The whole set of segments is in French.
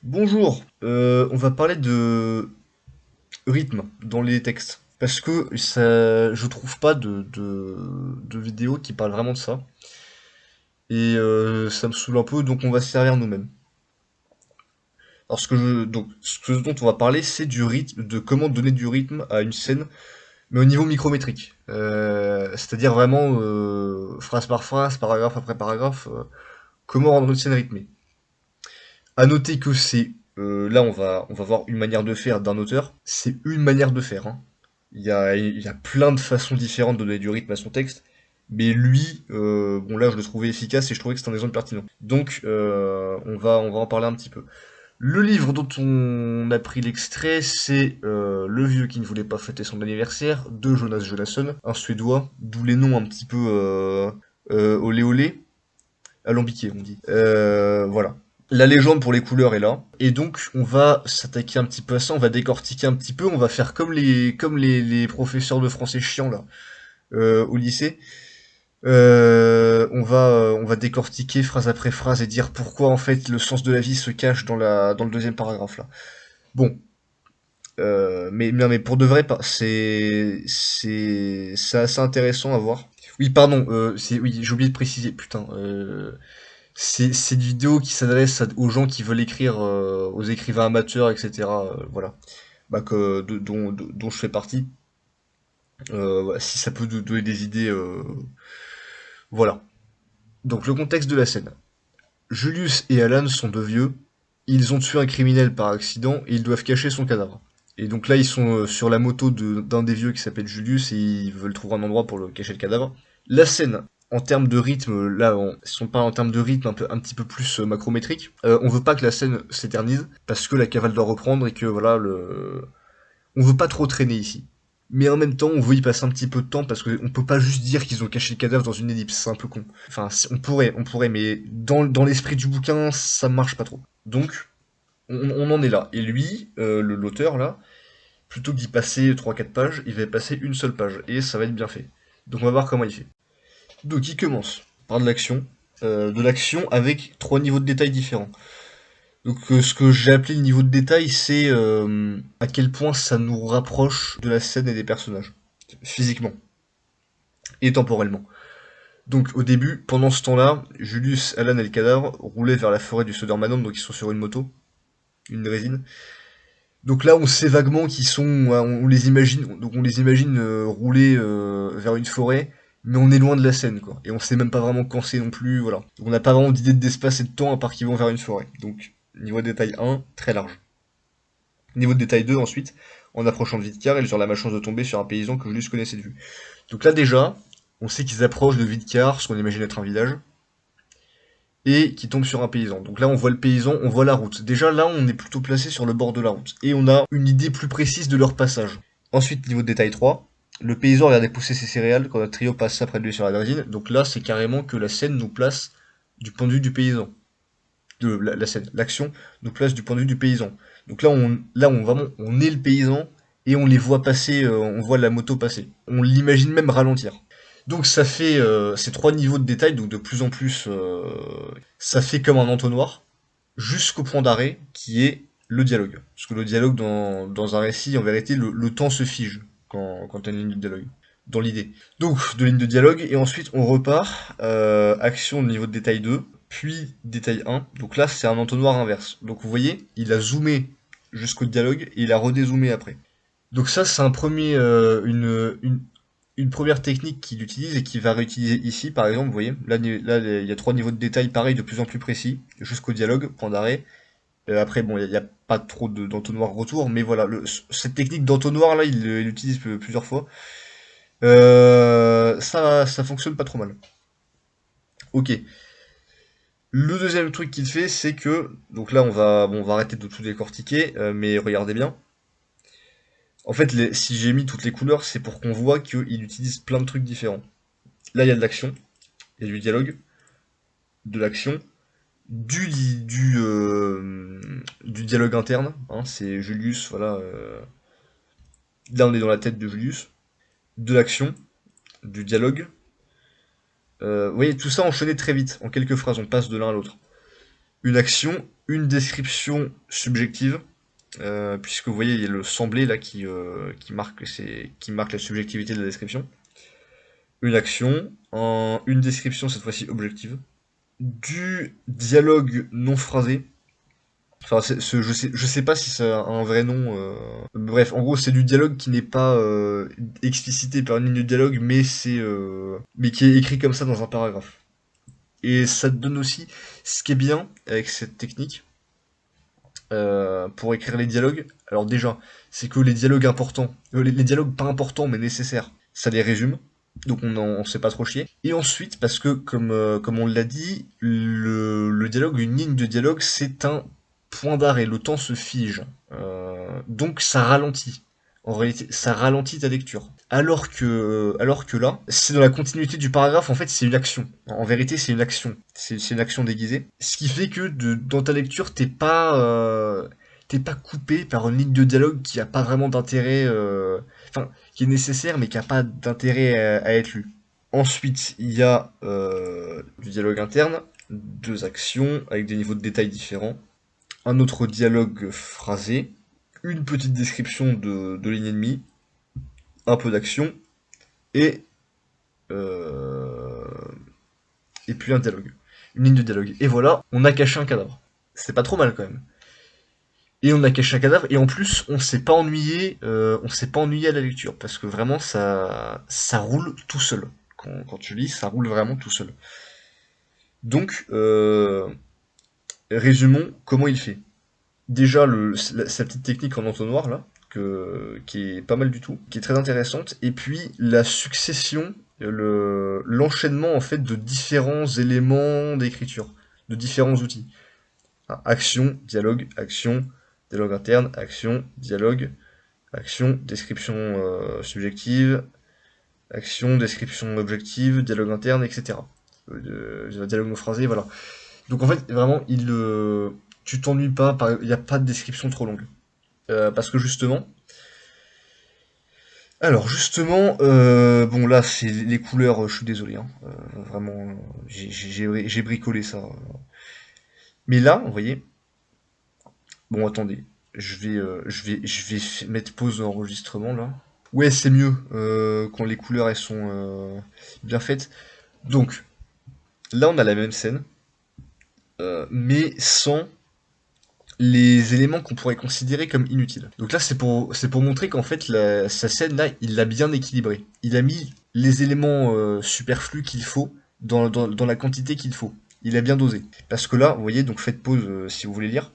Bonjour, on va parler de rythme dans les textes. Parce que ça, je trouve pas de vidéo qui parle vraiment de ça. Et ça me saoule un peu, donc on va se servir nous-mêmes. Alors ce dont on va parler, c'est du rythme, de comment donner du rythme à une scène, mais au niveau micrométrique. C'est-à-dire vraiment phrase par phrase, paragraphe après paragraphe, comment rendre une scène rythmée. À noter que là on va voir une manière de faire d'un auteur, c'est une manière de faire, hein. Il y a plein de façons différentes de donner du rythme à son texte, mais lui, bon là je le trouvais efficace et je trouvais que c'était un exemple pertinent. Donc on va en parler un petit peu. Le livre dont on a pris l'extrait, c'est Le vieux qui ne voulait pas fêter son anniversaire de Jonas Jonasson, un Suédois, d'où les noms un petit peu olé olé, alambiqué on dit. Voilà. La légende pour les couleurs est là. Et donc, on va s'attaquer un petit peu à ça, on va décortiquer un petit peu, on va faire comme les professeurs de français chiants, là, au lycée. On va décortiquer phrase après phrase et dire pourquoi, en fait, le sens de la vie se cache dans le deuxième paragraphe, là. Bon. Mais, non, mais pour de vrai, c'est assez intéressant à voir. Oui, pardon, oui, j'ai oublié de préciser, putain. C'est une vidéo qui s'adresse aux gens qui veulent écrire, aux écrivains amateurs, etc. Voilà. Bah, dont je fais partie. Voilà, si ça peut donner des idées, voilà. Donc le contexte de la scène. Julius et Alan sont deux vieux. Ils ont tué un criminel par accident et ils doivent cacher son cadavre. Et donc là, ils sont sur la moto d'un des vieux qui s'appelle Julius et ils veulent trouver un endroit pour le cacher le cadavre. La scène, en termes de rythme, là, si on parle en termes de rythme un petit peu plus macrométrique, on veut pas que la scène s'éternise parce que la cavale doit reprendre et que voilà, on veut pas trop traîner ici. Mais en même temps, on veut y passer un petit peu de temps parce qu'on peut pas juste dire qu'ils ont caché le cadavre dans une ellipse, c'est un peu con. Enfin, on pourrait, mais dans l'esprit du bouquin, ça marche pas trop. Donc, on en est là. Et lui, l'auteur là, plutôt que d'y passer trois quatre pages, il va y passer une seule page. Et ça va être bien fait. Donc on va voir comment il fait. Donc il commence par de l'action avec trois niveaux de détail différents. Donc ce que j'ai appelé le niveau de détail, c'est à quel point ça nous rapproche de la scène et des personnages, physiquement et temporellement. Donc au début, pendant ce temps-là, Julius, Alan et le cadavre roulaient vers la forêt du Södermanland, donc ils sont sur une moto, une résine. Donc là, on sait vaguement qu'ils sont, on les imagine, donc on les imagine rouler vers une forêt, mais on est loin de la scène, quoi. Et on sait même pas vraiment quand c'est non plus, voilà. Donc on n'a pas vraiment d'idée d'espace et de temps à part qu'ils vont vers une forêt. Donc niveau de détail 1, très large. Niveau de détail 2, ensuite, en approchant de Vidkar, ils ont la malchance de tomber sur un paysan que Julius connaissait de vue. Donc là déjà, on sait qu'ils approchent de Vidkar, ce qu'on imagine être un village, et qu'ils tombent sur un paysan. Donc là, on voit le paysan, on voit la route. Déjà là, on est plutôt placé sur le bord de la route. Et on a une idée plus précise de leur passage. Ensuite, niveau de détail 3, le paysan regarde pousser ses céréales quand notre trio passe après de lui sur la draisine. Donc là, c'est carrément que la scène nous place du point de vue du paysan. La scène, l'action nous place du point de vue du paysan. Donc là, vraiment, on est le paysan et on les voit passer, on voit la moto passer. On l'imagine même ralentir. Donc ça fait ces trois niveaux de détail, donc de plus en plus, ça fait comme un entonnoir, jusqu'au point d'arrêt qui est le dialogue. Parce que le dialogue dans un récit, en vérité, le temps se fige quand t'as une ligne de dialogue, dans l'idée. Donc de ligne de dialogue, et ensuite on repart, action de niveau de détail 2, puis détail 1. Donc là c'est un entonnoir inverse. Donc vous voyez, il a zoomé jusqu'au dialogue et il a redézoomé après. Donc ça, c'est une première technique qu'il utilise et qu'il va réutiliser ici, par exemple, vous voyez, là, il y a trois niveaux de détail pareil, de plus en plus précis, jusqu'au dialogue, point d'arrêt. Après, bon, il y a pas trop d'entonnoir retour, mais voilà, cette technique d'entonnoir, là, il l'utilise plusieurs fois. Ça fonctionne pas trop mal. Ok. Le deuxième truc qu'il fait, c'est que, donc là, on va arrêter de tout décortiquer, mais regardez bien. En fait, si j'ai mis toutes les couleurs, c'est pour qu'on voit qu'il utilise plein de trucs différents. Là, il y a de l'action, il y a du dialogue, de l'action, du dialogue interne. Hein, c'est Julius, voilà. Là, on est dans la tête de Julius. De l'action, du dialogue. Vous voyez, tout ça enchaîné très vite, en quelques phrases, on passe de l'un à l'autre. Une action, une description subjective, puisque vous voyez, il y a le semblé là qui marque la subjectivité de la description. Une action, une description cette fois-ci objective, du dialogue non phrasé. Enfin, je sais pas si ça a un vrai nom. Bref, en gros, c'est du dialogue qui n'est pas explicité par une ligne de dialogue, mais qui est écrit comme ça dans un paragraphe. Et ça te donne aussi ce qui est bien avec cette technique pour écrire les dialogues. Alors déjà, c'est que les dialogues importants, les dialogues pas importants mais nécessaires, ça les résume. Donc on sait pas trop chier. Et ensuite, parce que comme on l'a dit, le dialogue, une ligne de dialogue, c'est un point d'arrêt. Le temps se fige. Donc ça ralentit. En réalité, ça ralentit ta lecture. Alors que là, c'est dans la continuité du paragraphe, en fait, c'est une action. En vérité, c'est une action. C'est une action déguisée. Ce qui fait que dans ta lecture, t'es pas coupé par une ligne de dialogue qui a pas vraiment d'intérêt, enfin, qui est nécessaire, mais qui a pas d'intérêt à être lu. Ensuite, il y a du dialogue interne, deux actions avec des niveaux de détail différents, un autre dialogue phrasé, une petite description de l'ennemi, un peu d'action, et, euh, et puis un dialogue. Une ligne de dialogue. Et voilà, on a caché un cadavre. C'est pas trop mal quand même. Et on a caché un cadavre, et en plus, on s'est pas ennuyé à la lecture, parce que vraiment, ça roule tout seul. Quand tu lis, ça roule vraiment tout seul. Donc, résumons comment il fait. Déjà, sa petite technique en entonnoir, là, qui est pas mal du tout, qui est très intéressante, et puis la succession, l'enchaînement en fait de différents éléments d'écriture, de différents outils. Action, dialogue interne, action, description subjective, action, description objective, dialogue interne, etc. Dialogue non phrasé, voilà. Donc en fait, vraiment, tu t'ennuies pas, il n'y a pas de description trop longue. Parce que justement, bon là, c'est les couleurs, je suis désolé, hein, vraiment, j'ai bricolé ça. Mais là, vous voyez, bon attendez, mettre pause d'enregistrement là. Ouais, c'est mieux quand les couleurs elles sont bien faites. Donc là, on a la même scène, mais sans les éléments qu'on pourrait considérer comme inutiles. Donc là, c'est pour montrer qu'en fait, sa scène là, il l'a bien équilibré. Il a mis les éléments superflus qu'il faut dans la quantité qu'il faut. Il a bien dosé. Parce que là, vous voyez, donc faites pause si vous voulez lire,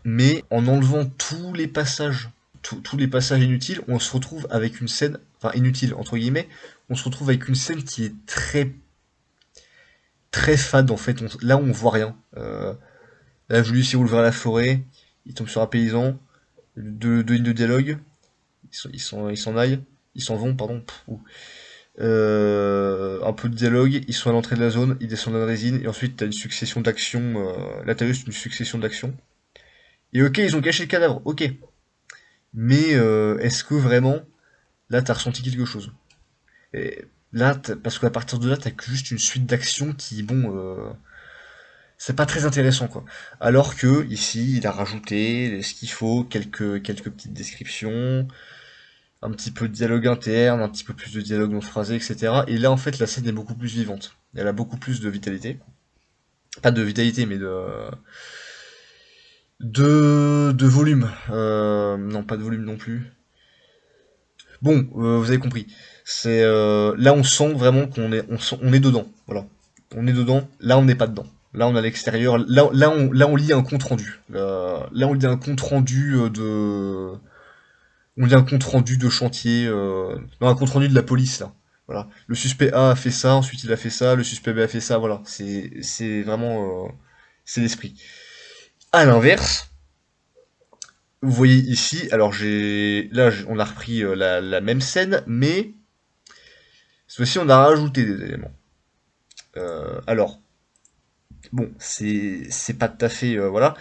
mais en enlevant tous les passages inutiles, on se retrouve avec une scène, enfin inutile entre guillemets, on se retrouve avec une scène qui est très fade en fait. Là, on voit rien. Là, Julius il roule vers la forêt, il tombe sur un paysan, deux lignes de dialogue, ils s'en aillent, ils s'en vont, pardon. Un peu de dialogue, ils sont à l'entrée de la zone, ils descendent la résine, et ensuite t'as une succession d'actions. Là, t'as juste une succession d'actions. Et ok, ils ont caché le cadavre, ok. Mais est-ce que vraiment, là, t'as ressenti quelque chose? Et là, parce qu'à partir de là, t'as que juste une suite d'actions qui, bon, c'est pas très intéressant quoi. Alors que ici, il a rajouté ce qu'il faut, quelques petites descriptions, un petit peu de dialogue interne, un petit peu plus de dialogue non phrasé, etc. Et là, en fait, la scène est beaucoup plus vivante. Elle a beaucoup plus de vitalité. Pas de vitalité, mais de volume. Non, pas de volume non plus. Bon, vous avez compris. C'est là, on sent vraiment on est dedans. Voilà, on est dedans. Là, on n'est pas dedans. Là, on est à l'extérieur. Là, on lit un compte rendu. Là, on lit un compte rendu on lit un compte rendu de chantier. Non, un compte rendu de la police là. Voilà. Le suspect A a fait ça, ensuite il a fait ça, le suspect B a fait ça. Voilà. C'est vraiment c'est l'esprit. À l'inverse, vous voyez ici, alors on a repris la même scène, mais cette fois-ci on a rajouté des éléments. Alors, bon, c'est pas tout à fait, voilà.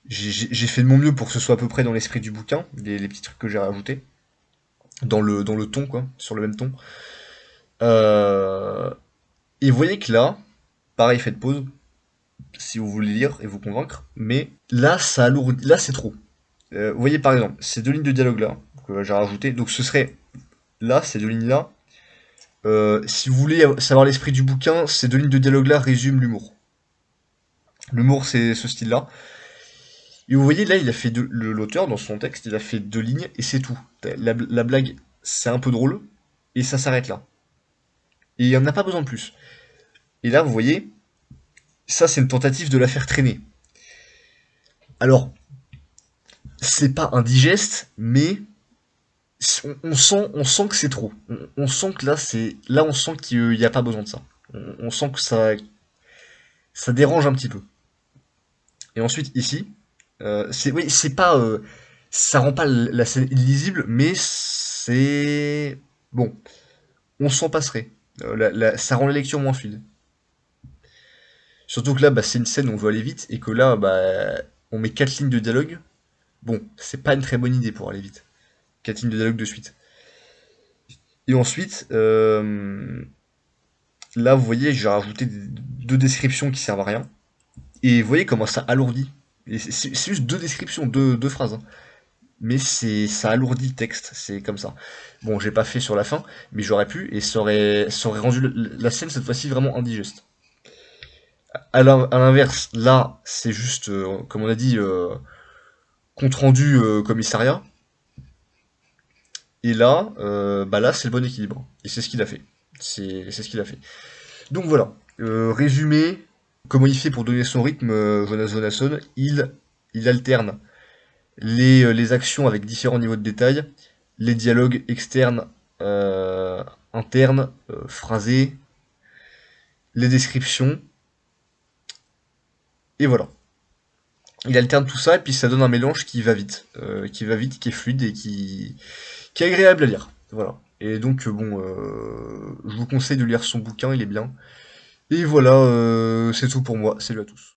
J'ai fait de mon mieux pour que ce soit à peu près dans l'esprit du bouquin, les petits trucs que j'ai rajoutés, dans le ton, quoi, sur le même ton. Euh, et vous voyez que là, pareil, faites pause. si vous voulez lire et vous convaincre, mais là, ça alourdit, là, c'est trop. Vous voyez, par exemple, ces deux lignes de dialogue là, que j'ai rajouté, donc ce serait, là, ces deux lignes là, si vous voulez savoir l'esprit du bouquin, ces deux lignes de dialogue là résument l'humour. L'humour, c'est ce style-là. Et vous voyez, là, il a fait l'auteur, dans son texte, il a fait deux lignes, et c'est tout. La blague, c'est un peu drôle, et ça s'arrête là. Et il n'y en a pas besoin de plus. Et là, vous voyez, ça, c'est une tentative de la faire traîner. Alors, c'est pas indigeste, mais on sent que c'est trop. On sent que là, on sent qu'il n'y a pas besoin de ça. On sent que ça dérange un petit peu. Et ensuite, ici, oui, c'est pas, ça rend pas la scène illisible, mais c'est, bon, on s'en passerait. Ça rend la lecture moins fluide. Surtout que là, bah, c'est une scène où on veut aller vite, et que là, bah, on met 4 lignes de dialogue. Bon, c'est pas une très bonne idée pour aller vite. 4 lignes de dialogue de suite. Et ensuite, là, vous voyez, j'ai rajouté deux descriptions qui servent à rien. Et vous voyez comment ça alourdit. Et c'est juste deux descriptions, deux phrases, hein. Mais ça alourdit le texte, c'est comme ça. Bon, j'ai pas fait sur la fin, mais j'aurais pu, et ça aurait rendu la scène cette fois-ci vraiment indigeste. À l'inverse, là, c'est juste, comme on a dit, compte rendu commissariat. Et là, bah là, c'est le bon équilibre. Et c'est ce qu'il a fait. C'est ce qu'il a fait. Donc voilà. Résumé, comment il fait pour donner son rythme, Jonas Jonasson, il alterne les actions avec différents niveaux de détail, les dialogues externes, internes, phrasés, les descriptions, et voilà. Il alterne tout ça et puis ça donne un mélange qui va vite, qui est fluide et qui est agréable à lire. Voilà. Et donc bon, je vous conseille de lire son bouquin, il est bien. Et voilà, c'est tout pour moi. Salut à tous.